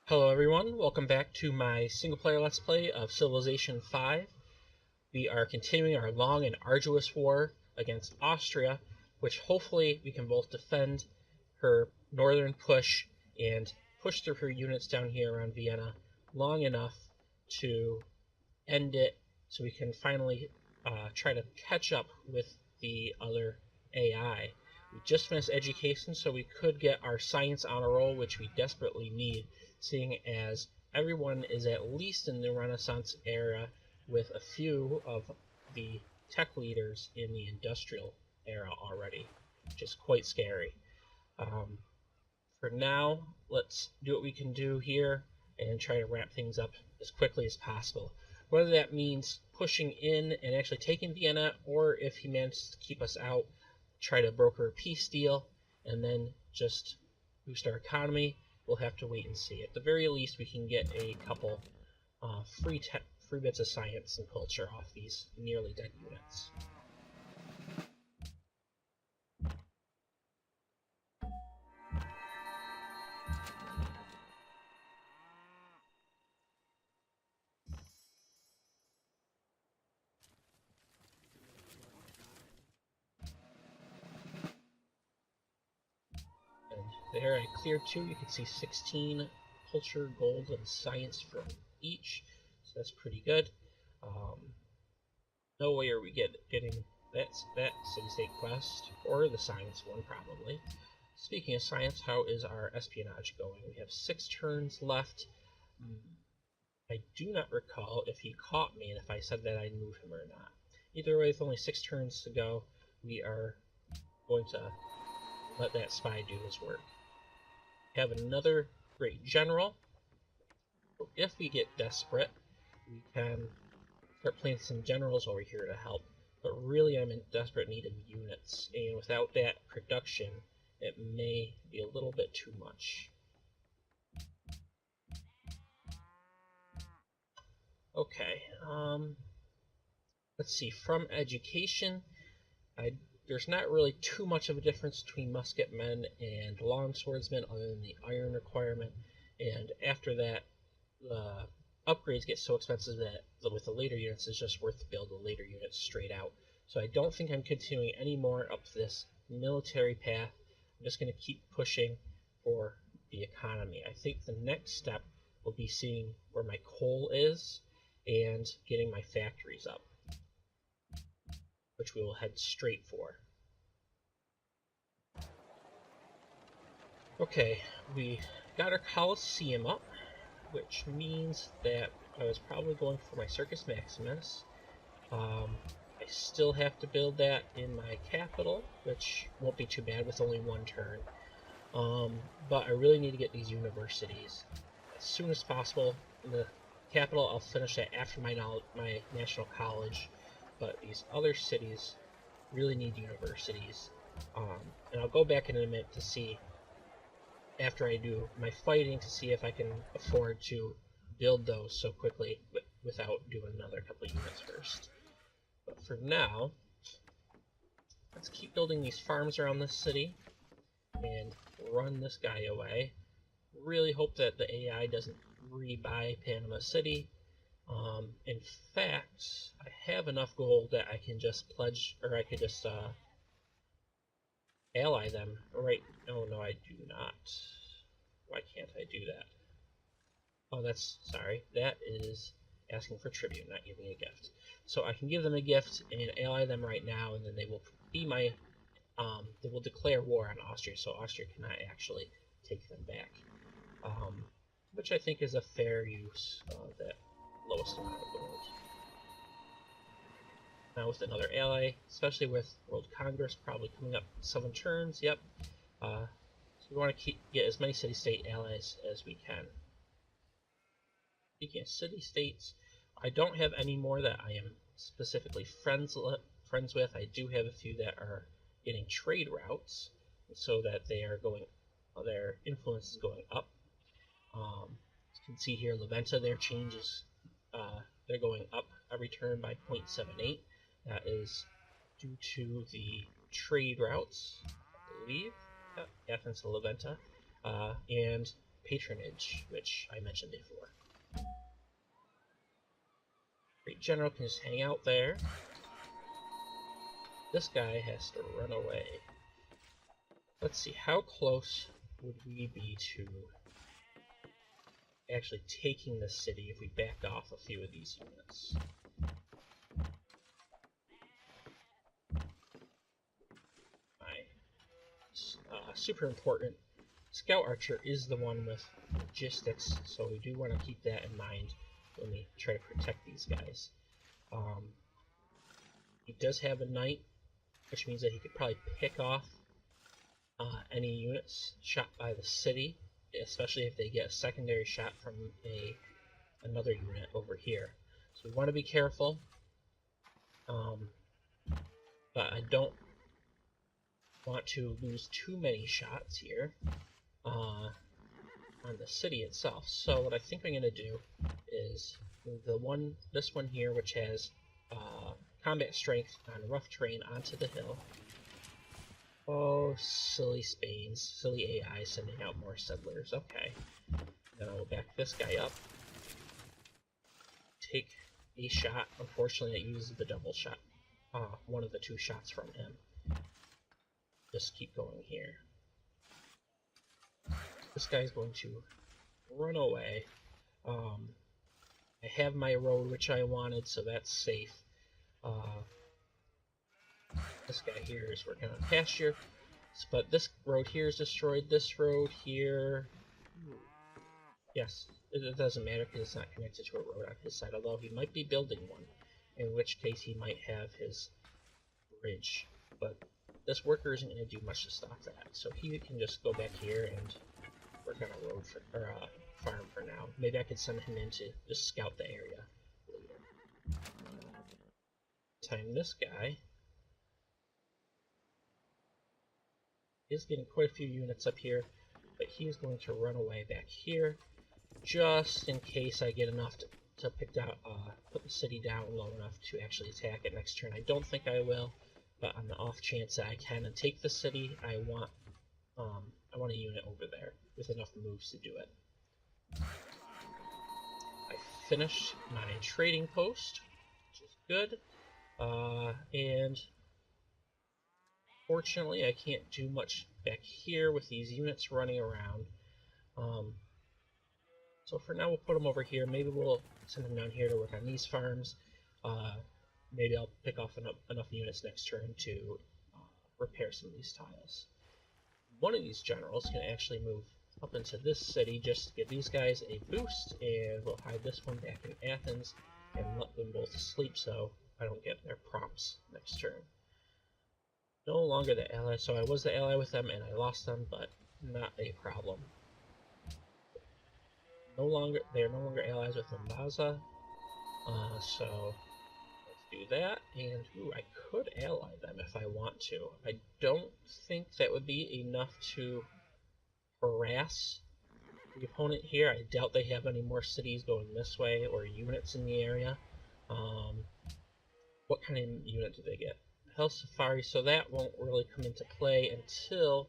Hello everyone, welcome back to my single-player Let's Play of Civilization V. We are continuing our long and arduous war against Austria, which hopefully we can both defend her northern push and push through her units down here around Vienna long enough to end it so we can finally try to catch up with the other AI. We just finished education, so we could get our science on a roll, which we desperately need, seeing as everyone is at least in the Renaissance era, with a few of the tech leaders in the industrial era already, which is quite scary. For now, let's do what we can do here and try to wrap things up as quickly as possible. Whether that means pushing in and actually taking Vienna, or if he manages to keep us out, try to broker a peace deal, and then just boost our economy, we'll have to wait and see. At the very least, we can get a couple free bits of science and culture off these nearly dead units. And there I cleared 2. You can see 16 culture, gold, and science from each, so that's pretty good. No way are we getting that city-state quest, or the science one probably. Speaking of science, how is our espionage going? We have 6 turns left. I do not recall if he caught me and if I said that I'd move him or not. Either way, with only 6 turns to go, we are going to let that spy do his work. We have another great general. So if we get desperate, we can start planting some generals over here to help. But really, I'm in desperate need of units, and without that production, it may be a little bit too much. Okay, let's see. From education, there's not really too much of a difference between musketmen and longswordsmen other than the iron requirement, and after that, the upgrades get so expensive that with the later units it's just worth to build the later units straight out. So I don't think I'm continuing any more up this military path. I'm just going to keep pushing for the economy. I think the next step will be seeing where my coal is and getting my factories up, which we will head straight for. Okay, we got our Colosseum up, which means that I was probably going for my Circus Maximus. I still have to build that in my capital, which won't be too bad with only 1 turn. But I really need to get these universities as soon as possible. In the capital, I'll finish that after my national college, but these other cities really need universities. And I'll go back in a minute to see, after I do my fighting, to see if I can afford to build those so quickly without doing another couple of units first. But for now, let's keep building these farms around this city and run this guy away. Really hope that the AI doesn't rebuy Panama City. In fact, I have enough gold that I can just pledge, or I could just ally them. Right? Oh no, I do not. Why can't I do that? Oh, sorry. That is asking for tribute, not giving a gift. So I can give them a gift and ally them right now, and then they will be my, they will declare war on Austria, so Austria cannot actually take them back. Which I think is a fair use of that lowest amount of gold. Now with another ally, especially with World Congress probably coming up 7 turns, yep. So we want to get as many city-state allies as we can. Speaking of city-states, I don't have any more that I am specifically friends with. I do have a few that are getting trade routes, so that they are going, their influence is going up. You can see here, Leventa, their changes, they're going up every turn by 0.78. That is due to the trade routes, I believe. Athens to Leventa, and patronage, which I mentioned before. Great General can just hang out there. This guy has to run away. Let's see, how close would we be to actually taking the city if we backed off a few of these units? Super important. Scout Archer is the one with logistics, so we do want to keep that in mind when we try to protect these guys. He does have a Knight, which means that he could probably pick off any units shot by the city, especially if they get a secondary shot from another unit over here. So we want to be careful, but I don't want to lose too many shots here on the city itself. So what I think I'm going to do is this one here, which has combat strength on rough terrain, onto the hill. Oh, silly Spains, silly AI sending out more settlers. Okay, then I'll back this guy up. Take a shot. Unfortunately, it uses the double shot. One of the two shots from him. Just keep going here. This guy's going to run away. I have my road, which I wanted, so that's safe. This guy here is working on pasture, but this road here is destroyed. This road here, yes, it doesn't matter because it's not connected to a road on his side, although he might be building one, in which case he might have his bridge. But this worker isn't going to do much to stop that, so he can just go back here and work on a road or a farm for now. Maybe I could send him in to just scout the area later. Time this guy is getting quite a few units up here, but he is going to run away back here, just in case I get enough to put the city down low enough to actually attack it next turn. I don't think I will, but on the off chance that I can and take the city, I want a unit over there with enough moves to do it. I finished my trading post, which is good, and fortunately I can't do much back here with these units running around. So for now we'll put them over here. Maybe we'll send them down here to work on these farms. Maybe I'll pick off enough units next turn to repair some of these tiles. One of these generals can actually move up into this city just to give these guys a boost, and we'll hide this one back in Athens and let them both sleep so I don't get their prompts next turn. No longer the ally, so I was the ally with them and I lost them, but not a problem. They are no longer allies with Mombasa, so let's do that. And ooh, I could ally them if I want to. I don't think that would be enough to harass the opponent here. I doubt they have any more cities going this way or units in the area. What kind of unit do they get? Hell Safari, so that won't really come into play until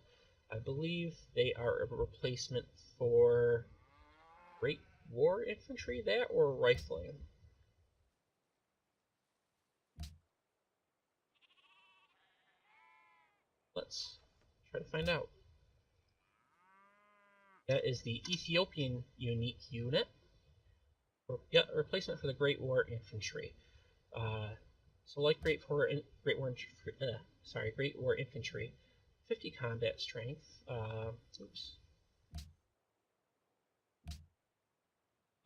I believe they are a replacement for Great War Infantry, that or rifling. Let's try to find out. That is the Ethiopian unique unit. Yeah, replacement for the Great War Infantry. So like Great War Infantry, 50 combat strength. Oops.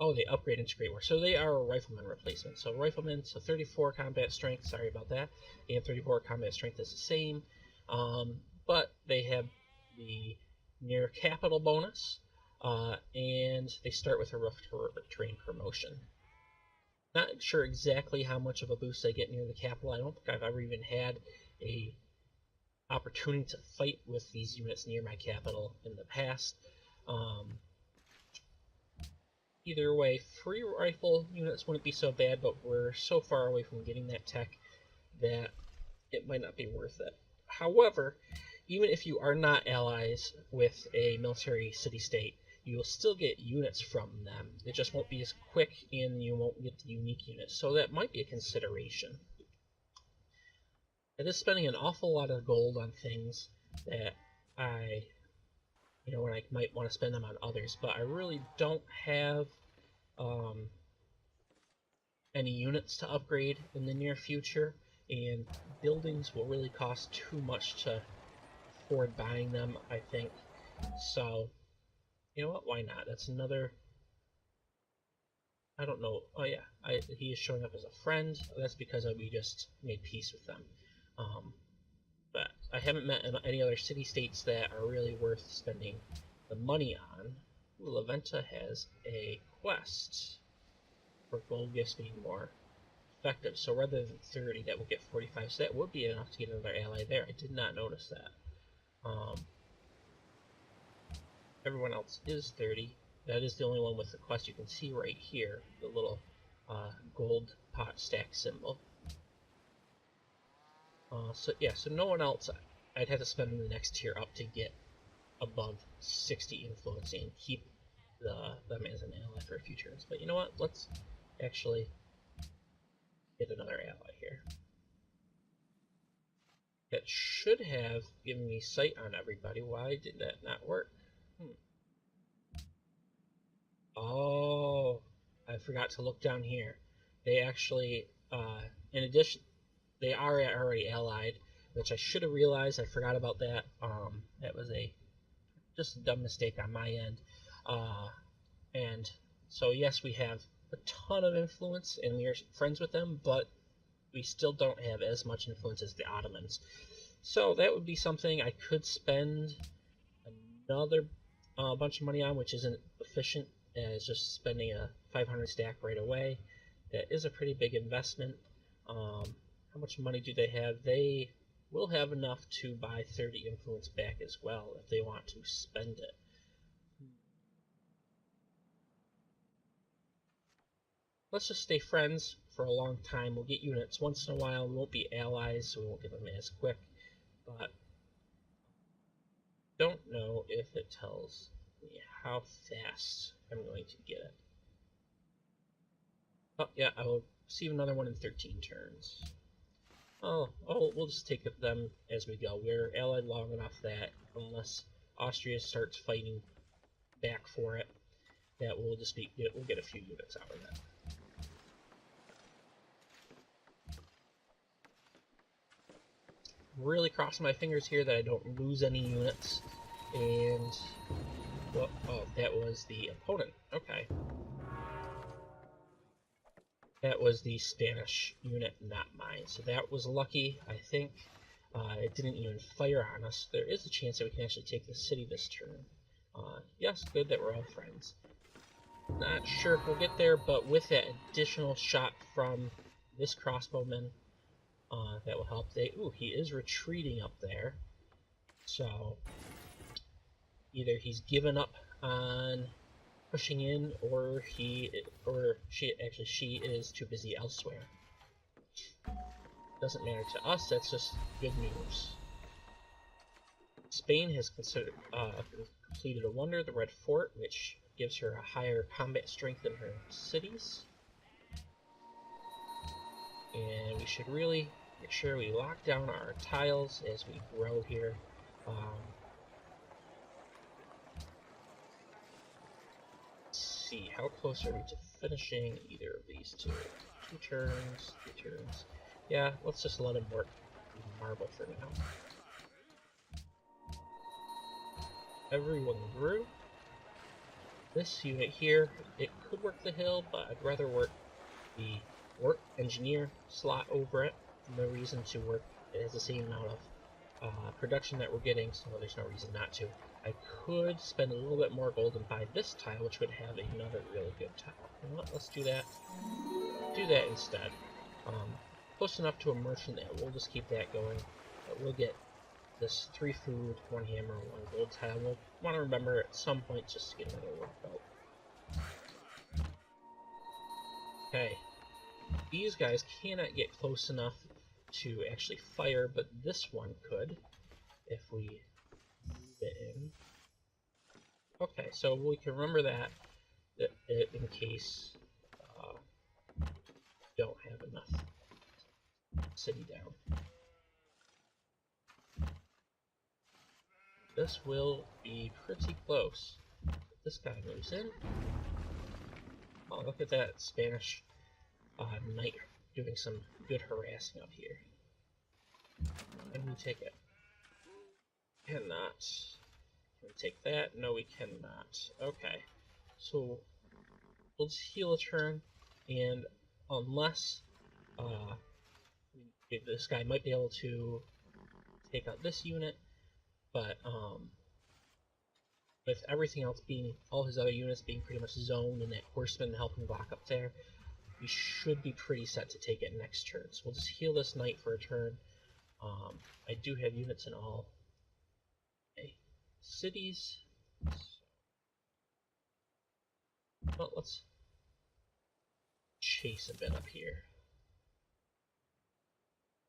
Oh, they upgrade into Great War. So they are a rifleman replacement. So riflemen, so 34 combat strength, sorry about that. And 34 combat strength is the same. But they have the near capital bonus. And they start with a rough terrain promotion. Not sure exactly how much of a boost they get near the capital. I don't think I've ever even had a opportunity to fight with these units near my capital in the past. Either way, free rifle units wouldn't be so bad, but we're so far away from getting that tech that it might not be worth it. However, even if you are not allies with a military city-state, you'll still get units from them. It just won't be as quick, and you won't get the unique units. So that might be a consideration. It is spending an awful lot of gold on things that when I might want to spend them on others, but I really don't have any units to upgrade in the near future, and buildings will really cost too much to afford buying them, I think. So, you know what, why not? That's another... I don't know. Oh yeah, he is showing up as a friend. That's because we just made peace with them. But I haven't met any other city-states that are really worth spending the money on. Ooh, Laventa has a quest for gold gifts being more effective. So rather than 30, that will get 45. So that would be enough to get another ally there. I did not notice that. Everyone else is 30. That is the only one with the quest you can see right here, the little gold pot stack symbol. So no one else. I'd have to spend the next tier up to get above 60 influence and keep them as an ally for future turns. But you know what? Let's actually get another ally here. That should have given me sight on everybody. Why did that not work? Oh, I forgot to look down here. They actually, in addition, they are already allied, which I should have realized. I forgot about that. That was just a dumb mistake on my end. And so yes, we have a ton of influence, and we are friends with them, but we still don't have as much influence as the Ottomans. So that would be something I could spend another bunch of money on, which isn't efficient as just spending a 500 stack right away. That is a pretty big investment. How much money do they have? They will have enough to buy 30 influence back as well if they want to spend it. Let's just stay friends for a long time. We'll get units once in a while. We won't be allies, so we won't get them as quick. But don't know if it tells me how fast I'm going to get it. Oh yeah, I will receive another one in 13 turns. Oh, we'll just take them as we go. We're allied long enough that unless Austria starts fighting back for it, that we'll get a few units out of that. Really crossing my fingers here that I don't lose any units. And well, oh, that was the opponent. Okay. That was the Spanish unit, not mine. So that was lucky, I think. It didn't even fire on us. There is a chance that we can actually take the city this turn. Yes, good that we're all friends. Not sure if we'll get there, but with that additional shot from this crossbowman, that will help. He is retreating up there. So either he's given up on pushing in, or she is too busy elsewhere. Doesn't matter to us, that's just good news. Spain has completed a wonder, the Red Fort, which gives her a higher combat strength in her cities. And we should really make sure we lock down our tiles as we grow here. See, how close are we to finishing either of these two? 2 turns, 3 turns. Yeah, let's just let him work marble for now. Everyone grew. This unit here, it could work the hill, but I'd rather work the engineer slot over it. No reason to work. It has the same amount of production that we're getting, so there's no reason not to. I could spend a little bit more gold and buy this tile, which would have another really good tile. You know what? Let's do that. Do that instead. Close enough to a merchant that we'll just keep that going. But we'll get this 3 food, 1 hammer, 1 gold tile. We'll want to remember at some point just to get another work belt. Okay. These guys cannot get close enough to actually fire, but this one could if we move it in. Okay, so we can remember that in case we don't have enough city down. This will be pretty close. This guy moves in. Oh, look at that Spanish knight doing some good harassing up here. Can we take it? Cannot. Can we take that? No, we cannot. Okay. So, we'll just heal a turn, and unless this guy might be able to take out this unit, but with everything else being, all his other units being pretty much zoned and that horseman helping block up there, we should be pretty set to take it next turn. So we'll just heal this knight for a turn. I do have units in all cities. Well, let's chase a bit up here.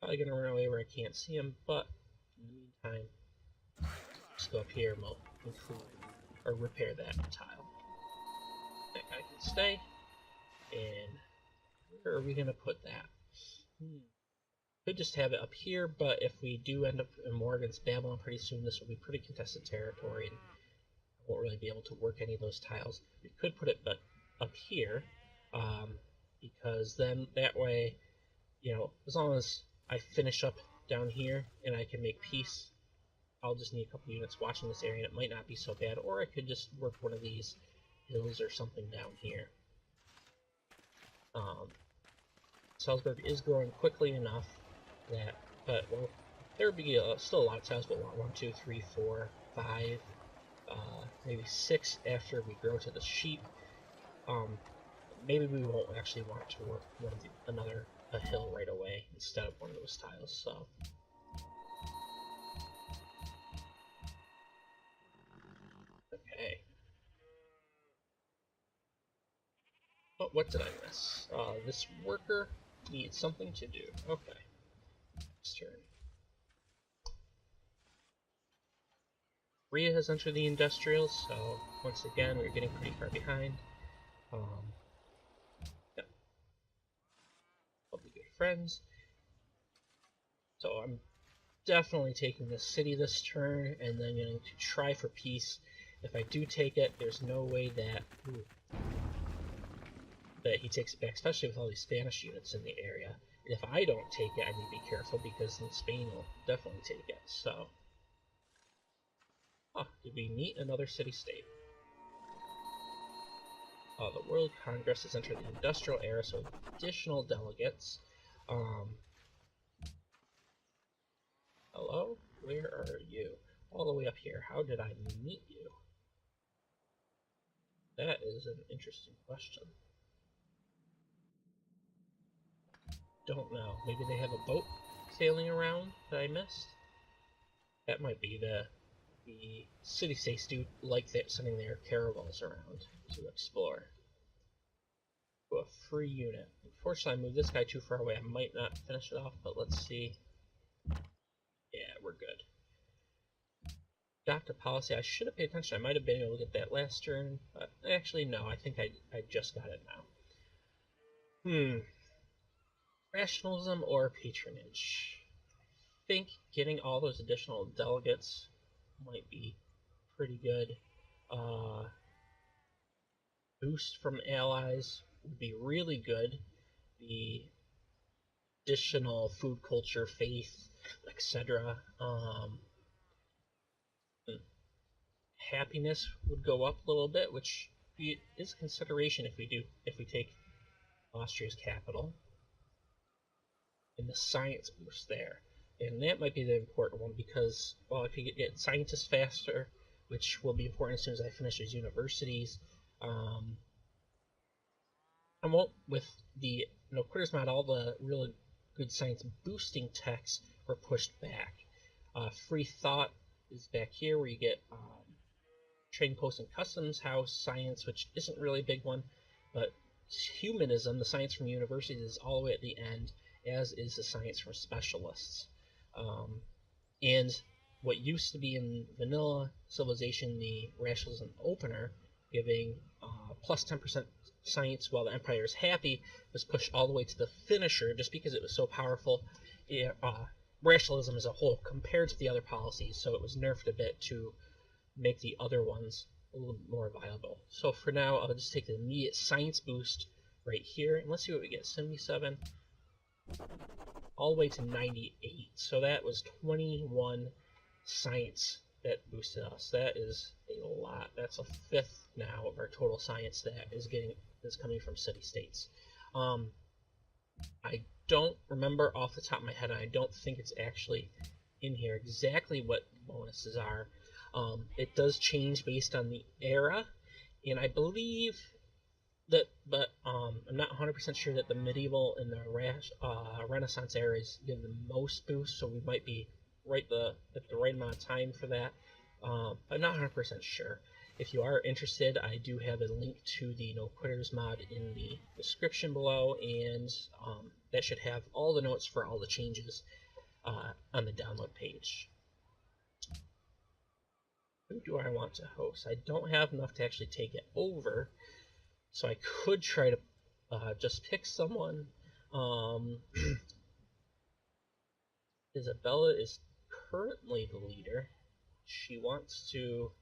Probably gonna run away where I can't see him, but in the meantime, just go up here and we'll improve or repair that tile. That guy can stay. And where are we gonna put that? Could just have it up here, but if we do end up in war against Babylon pretty soon, this will be pretty contested territory, and I won't really be able to work any of those tiles. We could put it up here, because then that way, you know, as long as I finish up down here and I can make peace, I'll just need a couple units watching this area, and it might not be so bad. Or I could just work one of these hills or something down here. Salzburg is growing quickly enough that, but well, there would be still a lot of tiles, but 1, 2, 3, 4, 5, maybe 6 after we grow to the sheep. Maybe we won't actually want to work a hill right away instead of one of those tiles. So. Okay. But what did I miss? This worker needs something to do. Okay. Next turn. Rhea has entered the industrials, so once again we're getting pretty far behind. Yeah. I'll be good friends. So I'm definitely taking this city this turn, and then going to try for peace. If I do take it, there's no way that he takes it back, especially with all these Spanish units in the area. If I don't take it, I need to be careful, because then Spain will definitely take it. So, did we meet another city-state? The World Congress has entered the industrial era, so additional delegates. Hello? Where are you? All the way up here. How did I meet you? That is an interesting question. Don't know. Maybe they have a boat sailing around that I missed? That might be the city-states do like that, sending their caravels around to explore. To a free unit. Unfortunately, I moved this guy too far away. I might not finish it off, but let's see. Yeah, we're good. Adopt a policy. I should have paid attention. I might have been able to get that last turn, but actually, no. I think I just got it now. Rationalism or patronage? I think getting all those additional delegates might be pretty good. Boost from allies would be really good. The additional food, culture, faith, etc. Happiness would go up a little bit, which is a consideration if we take Austria's capital. And the science boost there. And that might be the important one, because, well, if you get scientists faster, which will be important as soon as I finish these universities, I won't, with the critters mod, all the really good science boosting techs were pushed back. Free thought is back here, where you get trading post and customs house science, which isn't really a big one, but humanism, the science from universities, is all the way at the end, as is the science from specialists. And what used to be in vanilla Civilization, the rationalism opener, giving plus 10% science while the Empire is happy, was pushed all the way to the finisher just because it was so powerful. Rationalism as a whole compared to the other policies, so it was nerfed a bit to make the other ones a little more viable. So for now, I'll just take the immediate science boost right here, and let's see what we get. 77 all the way to 98. So that was 21 science that boosted us. That is a lot. That's a fifth now of our total science that is coming from city-states. I don't remember off the top of my head, and I don't think it's actually in here exactly what bonuses are. It does change based on the era, and I believe that, but I'm not 100% sure that the medieval and the Renaissance eras give the most boost, so we might be at the right amount of time for that. I'm not 100% sure. If you are interested, I do have a link to the No Quitters mod in the description below, and that should have all the notes for all the changes on the download page. Who do I want to host? I don't have enough to actually take it over, so I could try to just pick someone. Isabella is currently the leader. She wants to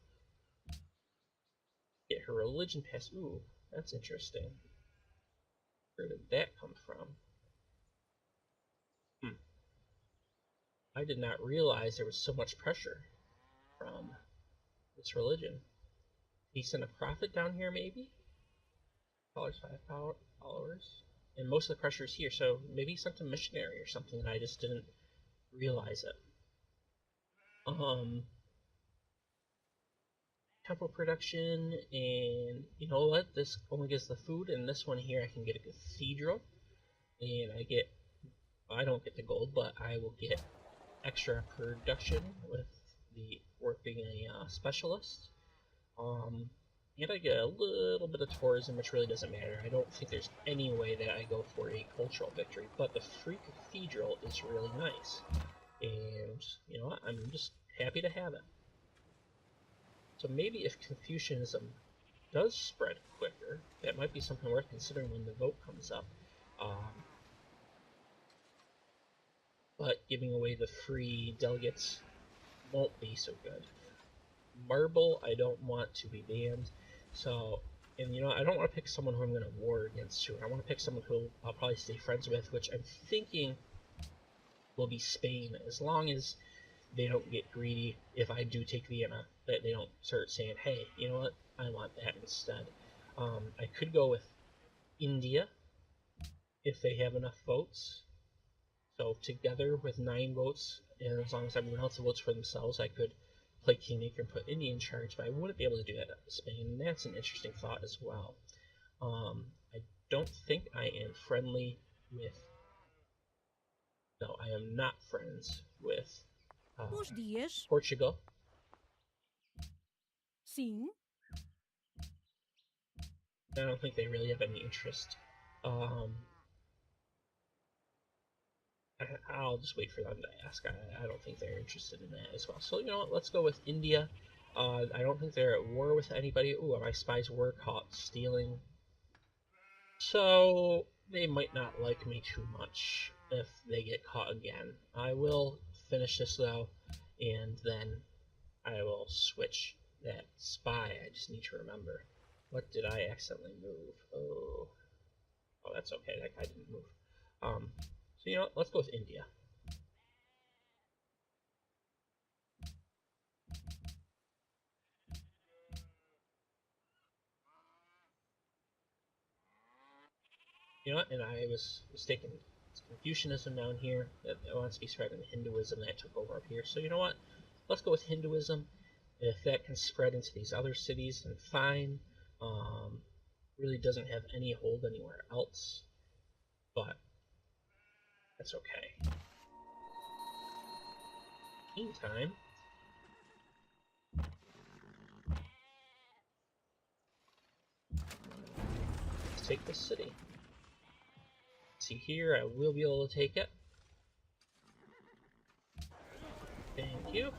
get her religion passed. Ooh, that's interesting. Where did that come from? I did not realize there was so much pressure from this religion. He sent a prophet down here, maybe? $5 followers. And most of the pressure is here, so maybe he sent a missionary or something, and I just didn't realize it. Temple production, and you know what? This only gives the food, and this one here I can get a cathedral, and I don't get the gold, but I will get extra production with the work being a specialist. And I get a little bit of tourism, which really doesn't matter. I don't think there's any way that I go for a cultural victory, but the free cathedral is really nice. And, you know what, I'm just happy to have it. So maybe if Confucianism does spread quicker, that might be something worth considering when the vote comes up. But giving away the free delegates won't be so good. Marble, I don't want to be banned. So, and you know, I don't want to pick someone who I'm going to war against too. I want to pick someone who I'll probably stay friends with, which I'm thinking will be Spain, as long as they don't get greedy. If I do take Vienna, that they don't start saying, hey, you know what, I want that instead. I could go with India if they have enough votes. So together with 9 votes, and as long as everyone else votes for themselves, I could play Kingmaker and put India in charge, but I wouldn't be able to do that at Spain, and that's an interesting thought as well. I don't think I am friendly with... No, I am not friends with Portugal. Sim. I don't think they really have any interest. I'll just wait for them to ask. I don't think they're interested in that as well. So, you know what, let's go with India. I don't think they're at war with anybody. Ooh, my spies were caught stealing. So, they might not like me too much if they get caught again. I will finish this though, and then I will switch that spy. I just need to remember. What did I accidentally move? Oh, that's okay. That guy didn't move. So you know what? Let's go with India. You know what? And I was mistaken. It's Confucianism down here that wants to be spreading Hinduism that took over up here. So you know what? Let's go with Hinduism. If that can spread into these other cities, then fine. Really doesn't have any hold anywhere else, but that's okay. Meantime, let's take this city. See here, I will be able to take it. Thank you.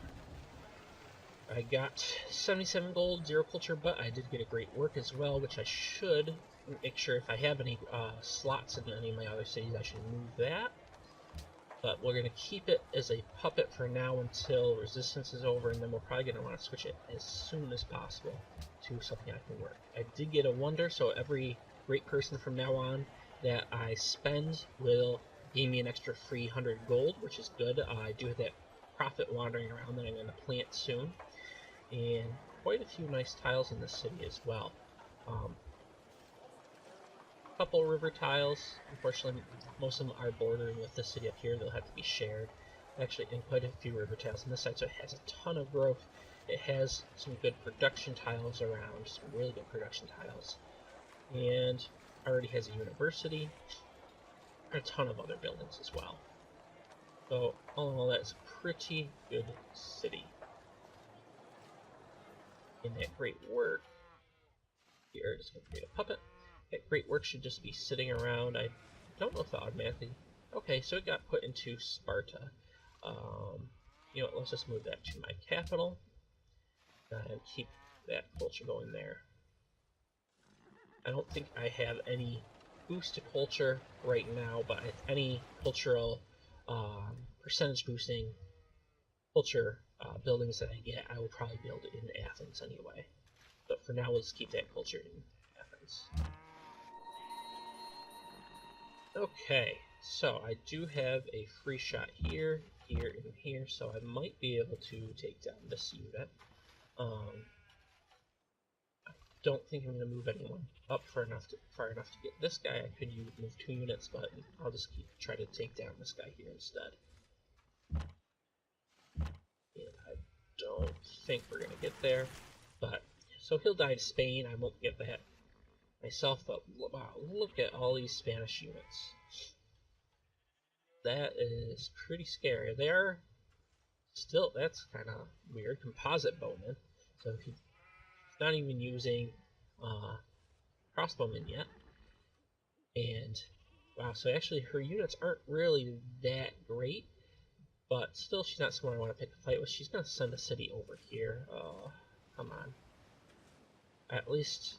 I got 77 gold, 0 culture, but I did get a great work as well, which I should make sure if I have any slots in any of my other cities, I should move that. But we're going to keep it as a puppet for now until resistance is over, and then we're probably going to want to switch it as soon as possible to something I can work. I did get a wonder, so every great person from now on that I spend will give me an extra free 100 gold, which is good. I do have that profit wandering around that I'm going to plant soon, and quite a few nice tiles in the city as well. Couple river tiles. Unfortunately, most of them are bordering with the city up here. They'll have to be shared. Actually, and quite a few river tiles on this side, so it has a ton of growth. It has some good production tiles around, some really good production tiles. And already has a university, and a ton of other buildings as well. So, all in all, that's a pretty good city. And that great work, here, just going to create a puppet. That great work should just be sitting around. I don't know if it automatically... Okay, so it got put into Sparta. You know what, let's just move that to my capital and keep that culture going there. I don't think I have any boost to culture right now, but any cultural percentage boosting culture buildings that I get, I will probably build it in Athens anyway. But for now, let's keep that culture in Athens. Okay, so I do have a free shot here, here, and here, so I might be able to take down this unit. I don't think I'm going to move anyone up far enough to get this guy. I could move 2 units, but I'll just try to take down this guy here instead. And I don't think we're going to get there, but so he'll die to Spain. I won't get that myself, but wow, look at all these Spanish units. That is pretty scary. They are still, that's kind of weird. Composite bowman. So he's not even using crossbowmen yet. And wow, so actually her units aren't really that great, but still she's not someone I want to pick a fight with. She's going to send a city over here. Come on. At least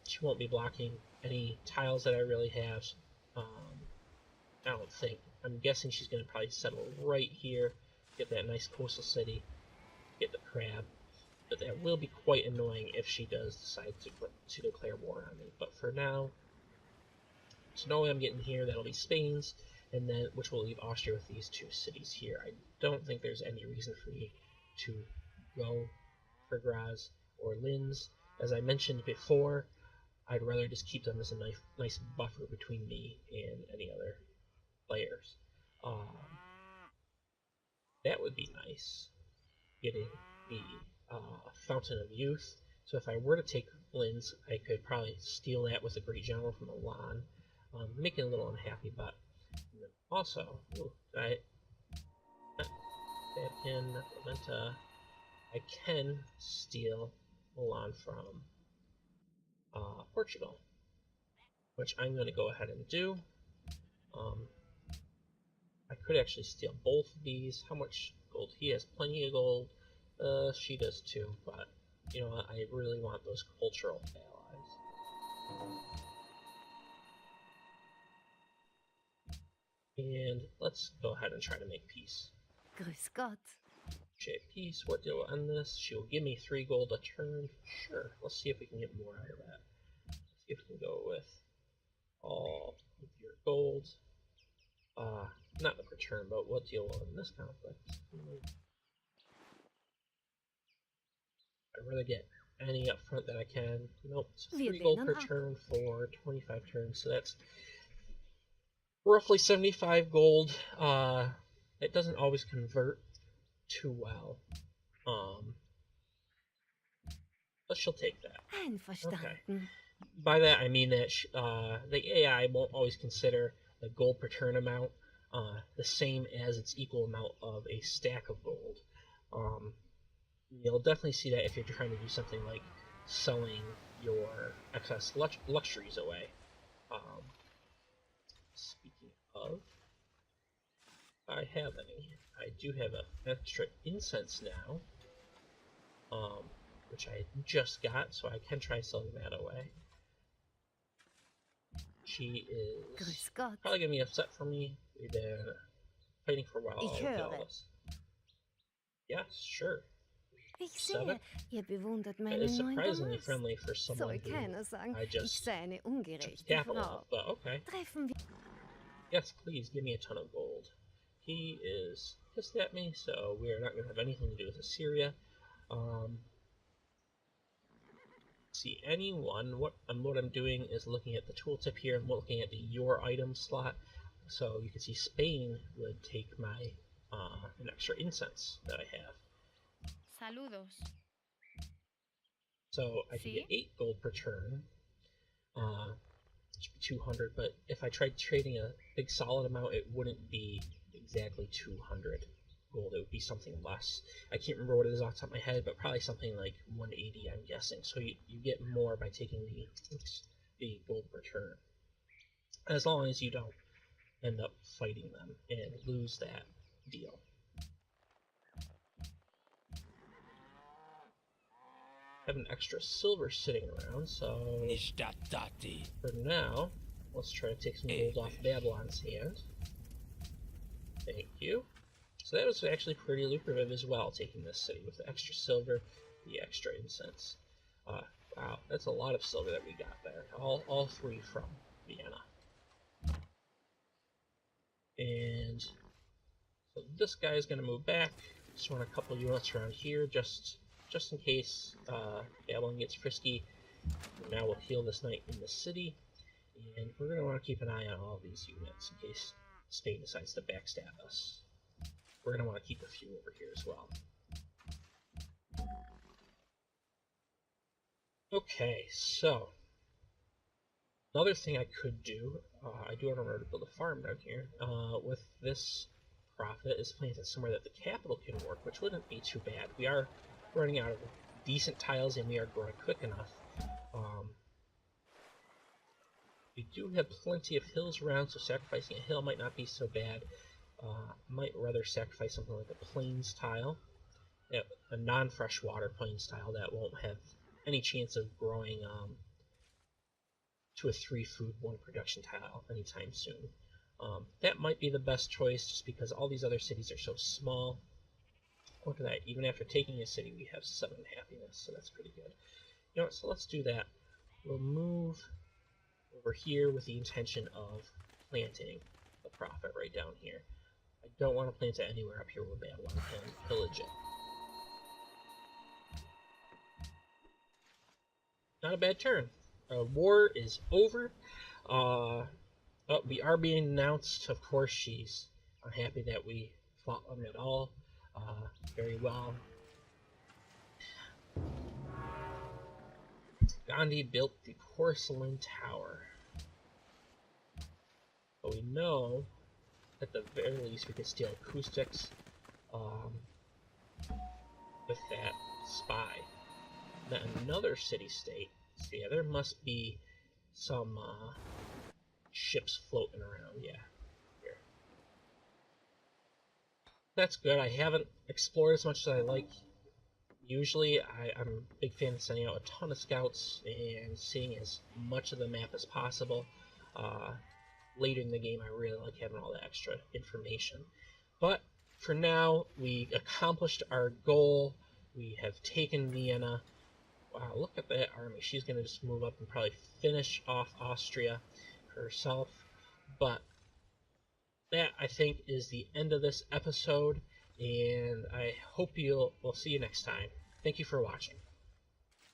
she won't be blocking any tiles that I really have. I don't think. I'm guessing she's going to probably settle right here, get that nice coastal city, get the crab. But that will be quite annoying if she does decide to declare war on me. But for now, so no way I'm getting here. That'll be Spain's, and then which will leave Austria with these 2 cities here. I don't think there's any reason for me to go for Graz or Linz. As I mentioned before, I'd rather just keep them as a nice buffer between me and any other players. That would be nice, getting the Fountain of Youth. So if I were to take Linz, I could probably steal that with a Great General from Milan, make it a little unhappy, but also, I can steal Milan from Portugal, which I'm going to go ahead and do. I could actually steal both of these. How much gold? He has plenty of gold. She does too, but you know what? I really want those cultural allies. And let's go ahead and try to make peace. Grüß Gott. Shape peace. What deal will end this? She will give me 3 gold a turn. Sure. Let's see if we can get more out of that. Let's see if we can go with all of your gold. Not the per turn, but what deal will end this conflict? I'd rather get any up front that I can. Nope, it's 3 gold per turn for 25 turns, so that's roughly 75 gold. It doesn't always convert too well. But she'll take that. Okay. By that I mean that the AI won't always consider the gold per turn amount the same as its equal amount of a stack of gold. You'll definitely see that if you're trying to do something like selling your excess luxuries away. Speaking of, I have any. I do have an extra incense now. which I just got, so I can try selling that away. She is probably going to be upset for me. We've been fighting for a while. Ich höre. Yes, sure. Ich sehe, ihr bewundert That meinen is neuen surprisingly Palast. friendly for someone Soll keiner sagen, I ich just sei eine took ungerechte capital Frau. of, but okay. Treffen wir... Yes, please, give me a ton of gold. He is pissed at me, so we are not going to have anything to do with Assyria. See anyone, what I'm doing is looking at the tooltip here and looking at the your item slot. So you can see Spain would take my an extra incense that I have. Saludos. So I can get 8 gold per turn, which would be 200, but if I tried trading a big solid amount, it wouldn't be exactly 200 gold, it would be something less. I can't remember what it is off the top of my head, but probably something like 180, I'm guessing. So you get more by taking the gold per turn, as long as you don't end up fighting them and lose that deal. Have an extra silver sitting around, so for now, let's try to take some gold off Babylon's hand. Thank you. So that was actually pretty lucrative as well, taking this city with the extra silver, the extra incense. Wow, that's a lot of silver that we got there. All 3 from Vienna. And so this guy is going to move back. Just want a couple units around here, just in case Babylon gets frisky. Now we'll heal this knight in the city, and we're going to want to keep an eye on all these units in case Spain decides to backstab us. We're going to want to keep a few over here as well. Okay, so another thing I could do, I do remember to build a farm down here. With this profit is planted somewhere that the capital can work, which wouldn't be too bad. We are running out of decent tiles and we are growing quick enough. We do have plenty of hills around, so sacrificing a hill might not be so bad. Might rather sacrifice something like a plains tile, a non-freshwater plains tile that won't have any chance of growing to a 3 food 1 production tile anytime soon. That might be the best choice just because all these other cities are so small. Look at that, even after taking a city we have 7 happiness, so that's pretty good. You know what, so let's do that. We'll move over here with the intention of planting the profit right down here. I don't want to plant it anywhere up here where Babylon can pillage it. Not a bad turn. War is over. We are being announced. Of course, she's unhappy that we fought them at all. Very well. Gandhi built the porcelain tower. But we know, at the very least, we could steal acoustics with that spy. Then another city-state. So yeah, there must be some ships floating around. Yeah, here. That's good. I haven't explored as much as I like. Usually, I'm a big fan of sending out a ton of scouts and seeing as much of the map as possible. Later in the game, I really like having all the extra information. But for now, we accomplished our goal. We have taken Vienna. Wow, look at that army. She's going to just move up and probably finish off Austria herself. But that, I think, is the end of this episode. And I hope we'll see you next time. Thank you for watching.